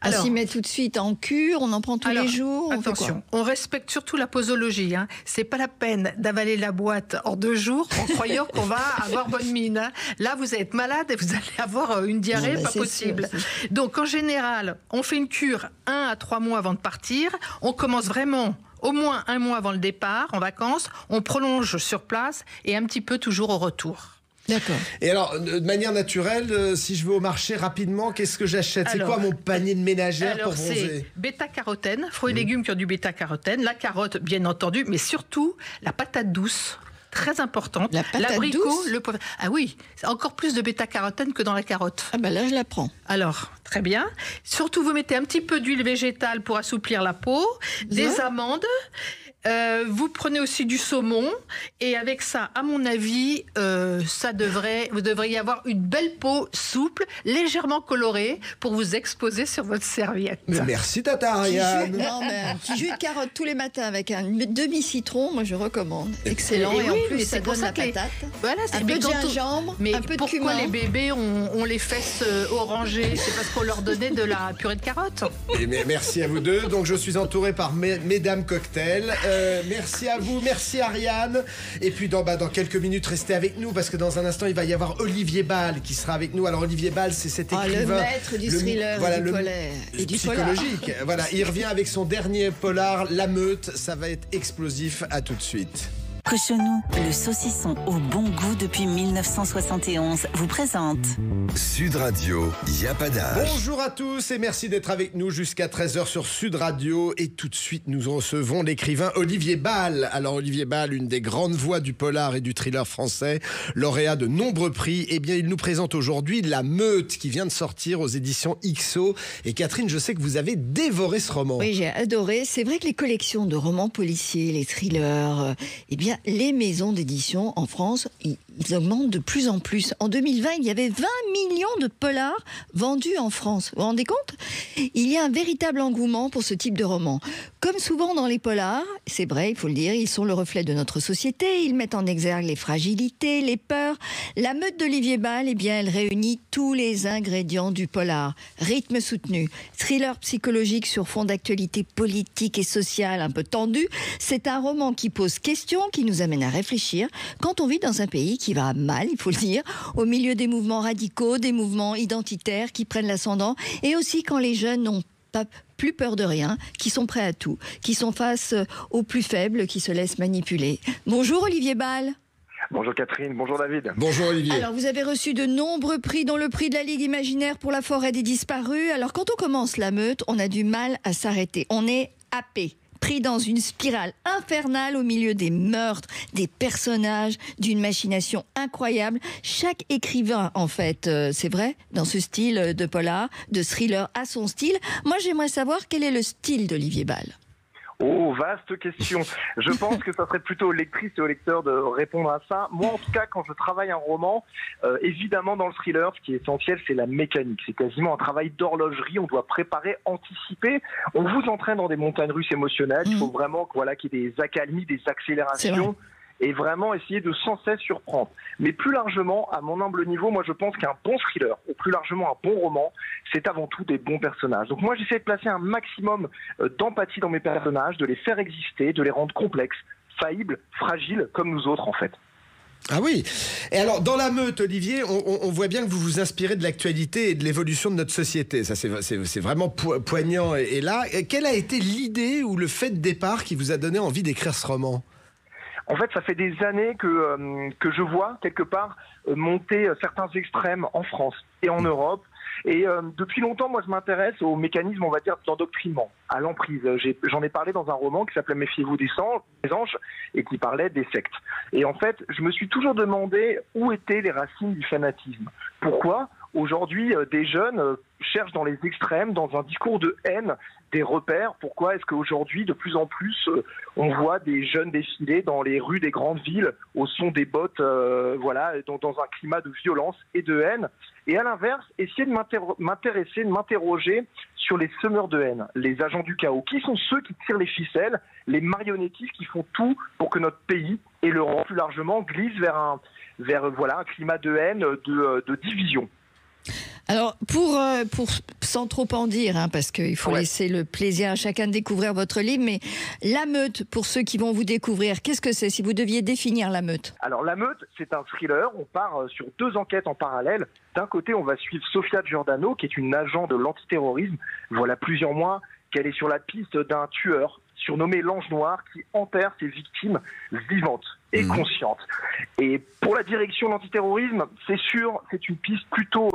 on s'y met tout de suite en cure, on en prend tous les jours. Attention, on respecte surtout la posologie. C'est pas la peine d'avaler la boîte en 2 jours en croyant qu'on va avoir bonne mine. Là, vous allez être malade et vous allez avoir une diarrhée pas possible. Sûr. Donc, en général, on fait une cure 1 à 3 mois avant de partir. On commence vraiment au moins 1 mois avant le départ en vacances. On prolonge sur place et un petit peu toujours au retour. D'accord. Et alors, de manière naturelle, si je vais au marché rapidement, qu'est-ce que j'achète? C'est quoi mon panier de ménagère pour bronzer? C'est bêta-carotène, fruits et légumes qui ont du bêta-carotène, la carotte bien entendu, mais surtout la patate douce. Très importante. L'abricot, le poivre. Ah oui, c'est encore plus de bêta-carotène que dans la carotte. Ah ben là, je la prends. Alors, très bien. Surtout, vous mettez un petit peu d'huile végétale pour assouplir la peau, des amandes. Vous prenez aussi du saumon et avec ça, à mon avis, vous devriez avoir une belle peau souple, légèrement colorée pour vous exposer sur votre serviette. Mais merci Tata Ariane. Un petit jus de carotte tous les matins avec un demi-citron, moi je recommande. Excellent. Et en plus, ça donne la patate. Voilà, un peu de gingembre, un peu de cumin. Pourquoi les bébés ont les fesses orangées? C'est parce qu'on leur donnait de la purée de carotte. Merci à vous deux. Donc je suis entouré par Mesdames Cocktail. Merci à vous, merci Ariane. Et puis dans quelques minutes, restez avec nous parce que dans un instant, il va y avoir Olivier Bal qui sera avec nous. Alors Olivier Bal, c'est cet écrivain, le maître du thriller, du polaire et du psychologique. Voilà, il revient avec son dernier polar, La Meute. Ça va être explosif. À tout de suite. Cochonou, le saucisson au bon goût depuis 1971, vous présente Sud Radio, y'a pas d'âge. Bonjour à tous et merci d'être avec nous jusqu'à 13h sur Sud Radio. Et tout de suite, nous recevons l'écrivain Olivier Bal. Alors Olivier Bal, une des grandes voix du polar et du thriller français, lauréat de nombreux prix. Eh bien, il nous présente aujourd'hui La Meute qui vient de sortir aux éditions XO. Et Catherine, je sais que vous avez dévoré ce roman. Oui, j'ai adoré. C'est vrai que les collections de romans policiers, les thrillers, les maisons d'édition en France, ils augmentent de plus en plus. En 2020, il y avait 20 millions de polars vendus en France. Vous vous rendez compte? Il y a un véritable engouement pour ce type de roman. Comme souvent dans les polars, c'est vrai, il faut le dire, ils sont le reflet de notre société. Ils mettent en exergue les fragilités, les peurs. La Meute d'Olivier Bal, elle réunit tous les ingrédients du polar. Rythme soutenu, thriller psychologique sur fond d'actualité politique et sociale un peu tendue. C'est un roman qui pose question, qui nous amène à réfléchir quand on vit dans un pays qui va mal, il faut le dire, au milieu des mouvements radicaux, des mouvements identitaires qui prennent l'ascendant, et aussi quand les jeunes n'ont pas plus peur de rien, qui sont prêts à tout, qui sont face aux plus faibles, qui se laissent manipuler. Bonjour Olivier Bal. Bonjour Catherine, bonjour David. Bonjour Olivier. Alors vous avez reçu de nombreux prix, dont le prix de la Ligue imaginaire pour la forêt des disparus. Alors quand on commence La Meute, on a du mal à s'arrêter. On est happé, pris dans une spirale infernale au milieu des meurtres, des personnages, d'une machination incroyable. Chaque écrivain, en fait, c'est vrai, dans ce style de polar, de thriller, a son style. Moi, j'aimerais savoir quel est le style d'Olivier Bal. Oh, vaste question. Je pense que ça serait plutôt aux lectrices et aux lecteurs de répondre à ça. Moi, en tout cas, quand je travaille un roman, évidemment, dans le thriller, ce qui est essentiel, c'est la mécanique. C'est quasiment un travail d'horlogerie. On doit préparer, anticiper. On vous entraîne dans des montagnes russes émotionnelles. Il faut vraiment qu'il y ait des accalmies, des accélérations. Et vraiment essayer de sans cesse surprendre. Mais plus largement, à mon humble niveau, moi je pense qu'un bon thriller, ou plus largement un bon roman, c'est avant tout des bons personnages. Donc moi j'essaie de placer un maximum d'empathie dans mes personnages, de les faire exister, de les rendre complexes, faillibles, fragiles, comme nous autres en fait. Ah oui. Et alors, dans La Meute, Olivier, on voit bien que vous vous inspirez de l'actualité et de l'évolution de notre société. Ça, c'est vraiment poignant. Et là, quelle a été l'idée ou le fait de départ qui vous a donné envie d'écrire ce roman ? En fait, ça fait des années que je vois quelque part monter certains extrêmes en France et en Europe. Et depuis longtemps, moi, je m'intéresse aux mécanismes, on va dire, d'endoctrinement, à l'emprise. J'en ai parlé dans un roman qui s'appelait « Méfiez-vous des anges » et qui parlait des sectes. Et en fait, je me suis toujours demandé où étaient les racines du fanatisme. Pourquoi aujourd'hui des jeunes cherchent dans les extrêmes, dans un discours de haine, des repères? Pourquoi est-ce qu'aujourd'hui, de plus en plus, on voit des jeunes défiler dans les rues des grandes villes au son des bottes, voilà, dans un climat de violence et de haine? Et à l'inverse, essayer de m'intéresser, de m'interroger sur les semeurs de haine, les agents du chaos. Qui sont ceux qui tirent les ficelles, les marionnettistes qui font tout pour que notre pays et l'Europe plus largement glisse vers un climat de haine, de division? Alors, sans trop en dire, parce qu'il faut laisser le plaisir à chacun de découvrir votre livre, mais La Meute, pour ceux qui vont vous découvrir, qu'est-ce que c'est, si vous deviez définir La Meute? Alors, La Meute, c'est un thriller. On part sur 2 enquêtes en parallèle. D'un côté, on va suivre Sofia Giordano, qui est une agent de l'antiterrorisme. Voilà plusieurs mois qu'elle est sur la piste d'un tueur surnommé l'Ange Noir, qui enterre ses victimes vivantes et conscientes. Et pour la direction de l'antiterrorisme, c'est sûr, c'est une piste plutôt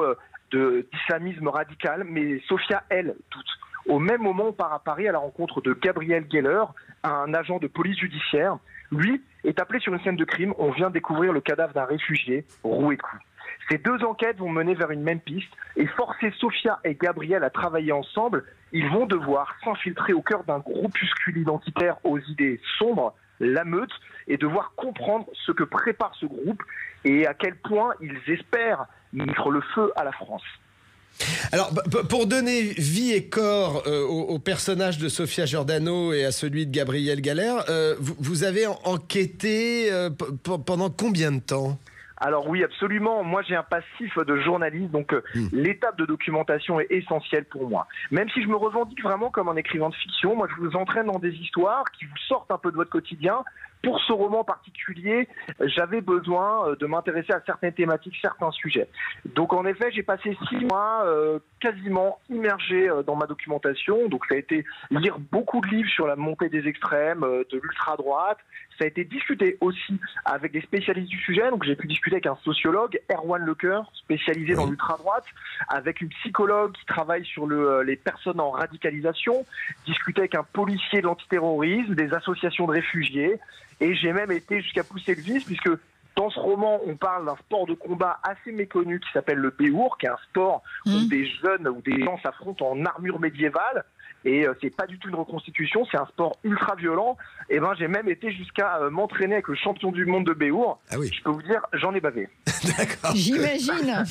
d'islamisme radical, mais Sofia, elle, doute. Au même moment, on part à Paris à la rencontre de Gabriel Geller, un agent de police judiciaire. Lui est appelé sur une scène de crime. On vient découvrir le cadavre d'un réfugié roué de coups. Ces 2 enquêtes vont mener vers une même piste et forcer Sofia et Gabriel à travailler ensemble. Ils vont devoir s'infiltrer au cœur d'un groupuscule identitaire aux idées sombres, La Meute, et devoir comprendre ce que prépare ce groupe et à quel point ils espèrent mettre le feu à la France. Alors, pour donner vie et corps au personnage de Sofia Giordano et à celui de Gabriel Geller, vous avez enquêté pendant combien de temps ? Alors oui, absolument. Moi, j'ai un passif de journaliste, donc l'étape de documentation est essentielle pour moi. Même si je me revendique vraiment comme un écrivain de fiction, moi, je vous entraîne dans des histoires qui vous sortent un peu de votre quotidien. Pour ce roman particulier, j'avais besoin de m'intéresser à certaines thématiques, certains sujets. Donc en effet, j'ai passé 6 mois quasiment immergé dans ma documentation. Donc ça a été lire beaucoup de livres sur la montée des extrêmes, de l'ultra-droite. Ça a été discuté aussi avec des spécialistes du sujet. Donc j'ai pu discuter avec un sociologue, Erwan Lecoeur, spécialisé dans l'ultra-droite, avec une psychologue qui travaille sur les personnes en radicalisation, discuter avec un policier de l'antiterrorisme, des associations de réfugiés. Et j'ai même été jusqu'à pousser le vice, puisque dans ce roman, on parle d'un sport de combat assez méconnu qui s'appelle le béour, qui est un sport où des jeunes ou des gens s'affrontent en armure médiévale. Et c'est pas du tout une reconstitution, c'est un sport ultra violent. Et ben j'ai même été jusqu'à m'entraîner avec le champion du monde de béour. Ah oui. Je peux vous dire, j'en ai bavé. D'accord. J'imagine.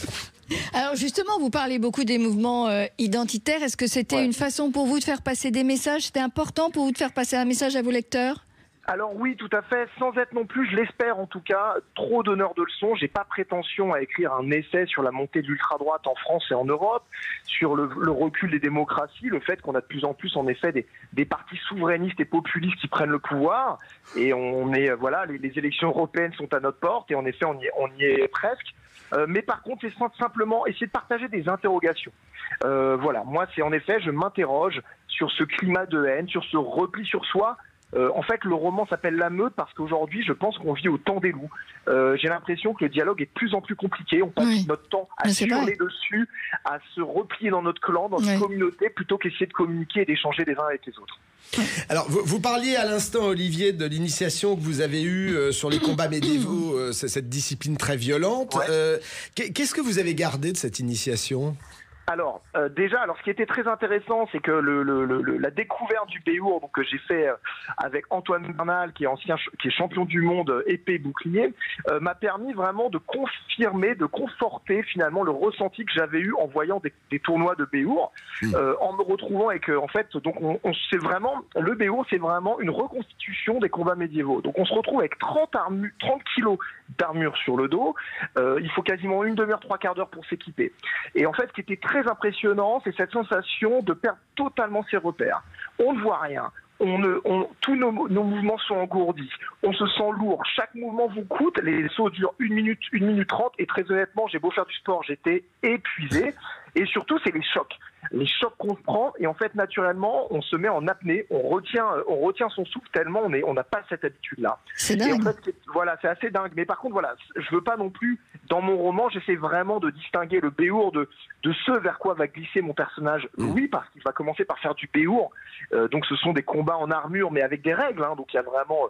Alors justement, vous parlez beaucoup des mouvements identitaires. Est-ce que c'était une façon pour vous de faire passer des messages? C'était important pour vous de faire passer un message à vos lecteurs? Alors oui, tout à fait, sans être non plus, je l'espère en tout cas, trop donneur de leçons. J'ai pas prétention à écrire un essai sur la montée de l'ultra-droite en France et en Europe, sur le recul des démocraties, le fait qu'on a de plus en plus en effet des partis souverainistes et populistes qui prennent le pouvoir. Et on est, voilà, les élections européennes sont à notre porte et en effet on y est presque. Mais par contre, c'est simplement essayer de partager des interrogations. Voilà, moi c'est en effet, je m'interroge sur ce climat de haine, sur ce repli sur soi. En fait, le roman s'appelle La Meute parce qu'aujourd'hui, je pense qu'on vit au temps des loups. J'ai l'impression que le dialogue est de plus en plus compliqué. On passe notre temps à hurler dessus, à se replier dans notre clan, dans notre communauté, plutôt qu'essayer de communiquer et d'échanger les uns avec les autres. Alors, vous parliez à l'instant, Olivier, de l'initiation que vous avez eue sur les combats médiévaux, cette discipline très violente. Qu'est-ce que vous avez gardé de cette initiation ? Alors, déjà, ce qui était très intéressant, c'est que la découverte du béour, donc que j'ai fait avec Antoine Bernal, qui est champion du monde épée bouclier, m'a permis vraiment de confirmer, de conforter finalement le ressenti que j'avais eu en voyant des tournois de béour, en me retrouvant avec, en fait, donc c'est vraiment, le béour, c'est vraiment une reconstitution des combats médiévaux. Donc on se retrouve avec 30 kilos d'armure sur le dos, il faut quasiment une demi-heure, 3/4 d'heure pour s'équiper. Et en fait, ce qui était très impressionnant, c'est cette sensation de perdre totalement ses repères. On ne voit rien. Tous nos mouvements sont engourdis. On se sent lourd. Chaque mouvement vous coûte. Les sauts durent 1 minute 30. Et très honnêtement, j'ai beau faire du sport, j'étais épuisé. Et surtout, c'est les chocs. Les chocs qu'on se prend, et en fait, naturellement, on se met en apnée, on retient son souffle tellement on n'a pas cette habitude-là. C'est dingue. Et en fait, voilà, c'est assez dingue. Mais par contre, voilà, je veux pas non plus, dans mon roman, j'essaie vraiment de distinguer le béour de ce vers quoi va glisser mon personnage Louis, parce qu'il va commencer par faire du béour. Donc ce sont des combats en armure, mais avec des règles. Hein. Donc il y a vraiment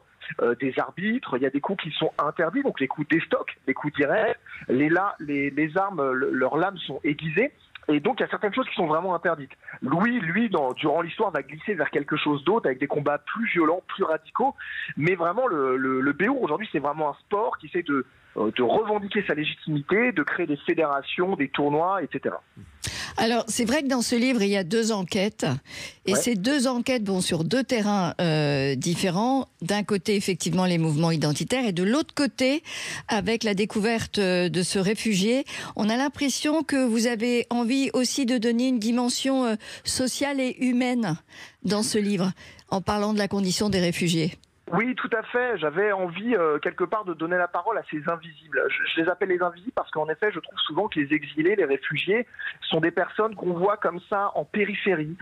des arbitres, il y a des coups qui sont interdits, donc les coups d'estoc, les coups directs, les armes, leurs lames sont aiguisées. Et donc, il y a certaines choses qui sont vraiment interdites. Louis, lui, durant l'histoire, va glisser vers quelque chose d'autre, avec des combats plus violents, plus radicaux. Mais vraiment, le béour, aujourd'hui, c'est vraiment un sport qui essaie de revendiquer sa légitimité, de créer des fédérations, des tournois, etc. Alors, c'est vrai que dans ce livre, il y a 2 enquêtes. Et ces 2 enquêtes vont sur 2 terrains différents. D'un côté, effectivement, les mouvements identitaires. Et de l'autre côté, avec la découverte de ce réfugié, on a l'impression que vous avez envie aussi de donner une dimension sociale et humaine dans ce livre, en parlant de la condition des réfugiés. Oui, tout à fait. J'avais envie, quelque part, de donner la parole à ces invisibles. Je les appelle les invisibles parce qu'en effet, je trouve souvent que les exilés, les réfugiés, sont des personnes qu'on voit comme ça en périphérie,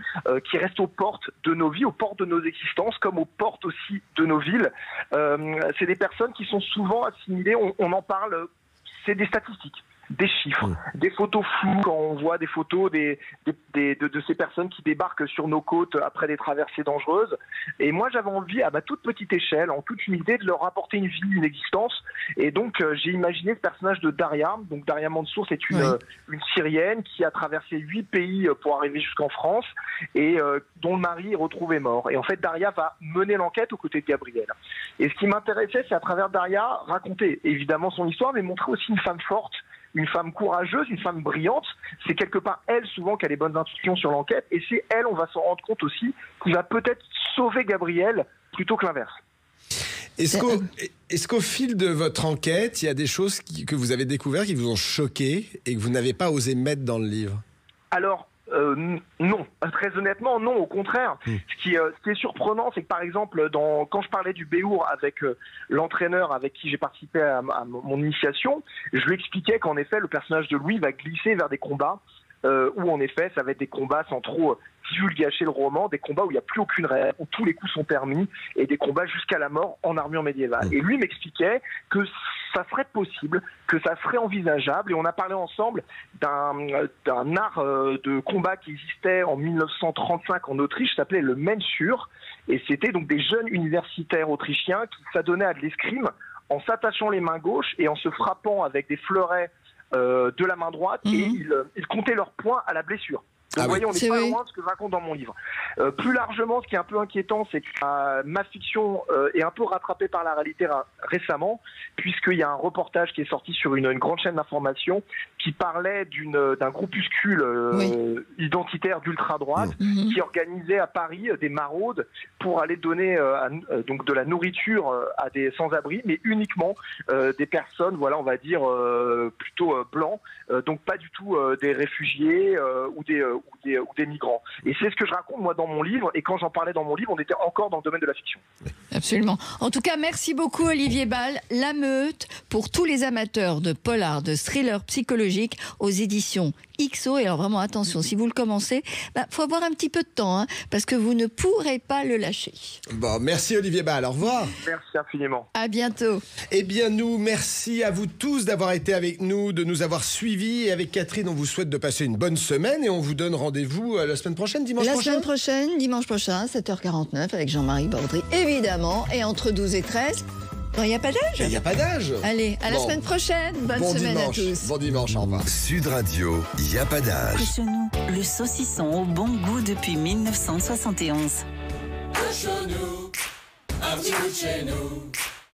qui restent aux portes de nos vies, aux portes de nos existences, comme aux portes aussi de nos villes. C'est des personnes qui sont souvent assimilées, on en parle, c'est des statistiques. Des chiffres, des photos floues quand on voit des photos de ces personnes qui débarquent sur nos côtes après des traversées dangereuses. Et moi, j'avais envie, à ma toute petite échelle, en toute humilité, de leur apporter une vie, une existence. Et donc, j'ai imaginé ce personnage de Daria. Donc, Daria Mansour, c'est une Syrienne qui a traversé 8 pays pour arriver jusqu'en France et dont le mari est retrouvé mort. Et en fait, Daria va mener l'enquête aux côtés de Gabriel. Et ce qui m'intéressait, c'est à travers Daria, raconter évidemment son histoire, mais montrer aussi une femme forte, une femme courageuse, une femme brillante. C'est quelque part elle souvent qui a les bonnes intuitions sur l'enquête, et c'est elle, on va s'en rendre compte aussi, qui va peut-être sauver Gabriel plutôt que l'inverse. Est-ce qu'au fil de votre enquête, il y a des choses que vous avez découvertes qui vous ont choqué et que vous n'avez pas osé mettre dans le livre? Alors, non, très honnêtement, non, au contraire. Ce qui est surprenant, c'est que par exemple, quand je parlais du béour avec l'entraîneur avec qui j'ai participé à mon initiation, je lui expliquais qu'en effet, le personnage de Louis va glisser vers des combats où en effet, ça va être des combats sans trop divulgacher le roman, des combats où il n'y a plus aucune règle, où tous les coups sont permis, et des combats jusqu'à la mort en armure médiévale. Et lui m'expliquait que ça serait possible, que ça serait envisageable, et on a parlé ensemble d'un art de combat qui existait en 1935 en Autriche, qui s'appelait le Mensur, et c'était donc des jeunes universitaires autrichiens qui s'adonnaient à de l'escrime en s'attachant les mains gauches et en se frappant avec des fleurets de la main droite, et ils comptaient leurs points à la blessure. Donc, vous voyez, on n'est pas loin de ce que je raconte dans mon livre. Plus largement, ce qui est un peu inquiétant, c'est que ma fiction est un peu rattrapée par la réalité récemment, puisqu'il y a un reportage qui est sorti sur une grande chaîne d'information qui parlait d'un groupuscule identitaire d'ultra-droite qui organisait à Paris des maraudes pour aller donner donc de la nourriture à des sans-abri, mais uniquement des personnes, voilà, on va dire, plutôt blancs, donc pas du tout des réfugiés ou des migrants. Et c'est ce que je raconte moi dans mon livre, et quand j'en parlais dans mon livre, on était encore dans le domaine de la fiction. Absolument. En tout cas, merci beaucoup Olivier Bal. La Meute, pour tous les amateurs de polar, de thriller psychologique, aux éditions XO. Et alors vraiment attention, si vous le commencez, faut avoir un petit peu de temps, hein, parce que vous ne pourrez pas le lâcher. Bon, merci Olivier Bal, au revoir. Merci infiniment. À bientôt. Eh bien nous, merci à vous tous d'avoir été avec nous, de nous avoir suivis, et avec Catherine, on vous souhaite de passer une bonne semaine, et on vous donne rendez-vous la semaine prochaine, dimanche prochain. La semaine prochaine, dimanche prochain, 7h49, avec Jean-Marie Baudry, évidemment, et entre 12 et 13... Il n'y a pas d'âge. Il n'y a pas d'âge. Allez, à la semaine prochaine. Bonne semaine dimanche. À tous. Bon dimanche, au revoir. Sud Radio, il n'y a pas d'âge. Chez nous, le saucisson au bon goût depuis 1971. Un genou, un petit bout de chez nous.